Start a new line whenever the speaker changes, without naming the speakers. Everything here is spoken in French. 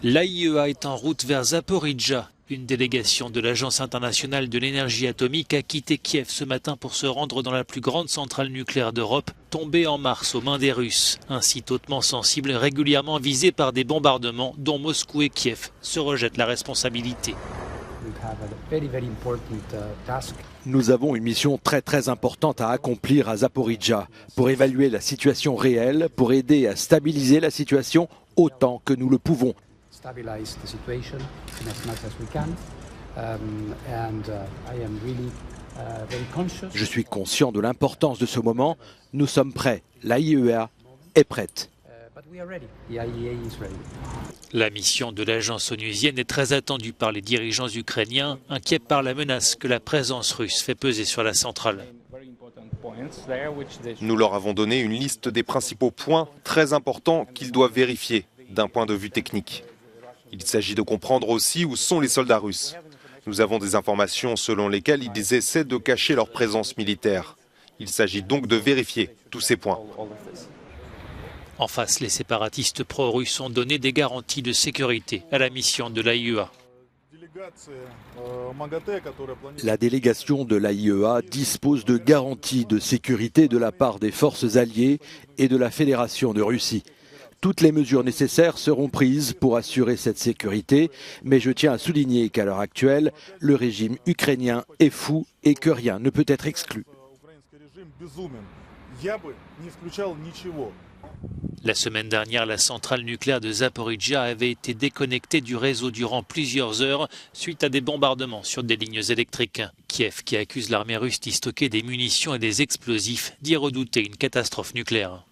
L'AIEA est en route vers Zaporijjia. Une délégation de l'Agence internationale de l'énergie atomique a quitté Kiev ce matin pour se rendre dans la plus grande centrale nucléaire d'Europe, tombée en mars aux mains des Russes. Un site hautement sensible, régulièrement visé par des bombardements dont Moscou et Kiev se rejettent la responsabilité.
Nous avons une mission très importante à accomplir à Zaporijjia pour évaluer la situation réelle, pour aider à stabiliser la situation autant que nous le pouvons. Je suis conscient de l'importance de ce moment. Nous sommes prêts. L'AIEA est prête.
La mission de l'agence onusienne est très attendue par les dirigeants ukrainiens, inquiets par la menace que la présence russe fait peser sur la centrale.
Nous leur avons donné une liste des principaux points très importants qu'ils doivent vérifier d'un point de vue technique. Il s'agit de comprendre aussi où sont les soldats russes. Nous avons des informations selon lesquelles ils essaient de cacher leur présence militaire. Il s'agit donc de vérifier tous ces points.
En face, les séparatistes pro-russes ont donné des garanties de sécurité à la mission de l'AIEA.
La délégation de l'AIEA dispose de garanties de sécurité de la part des forces alliées et de la Fédération de Russie. Toutes les mesures nécessaires seront prises pour assurer cette sécurité, mais je tiens à souligner qu'à l'heure actuelle, le régime ukrainien est fou et que rien ne peut être exclu.
La semaine dernière, la centrale nucléaire de Zaporijjia avait été déconnectée du réseau durant plusieurs heures suite à des bombardements sur des lignes électriques. Kiev, qui accuse l'armée russe d'y stocker des munitions et des explosifs, dit redouter une catastrophe nucléaire.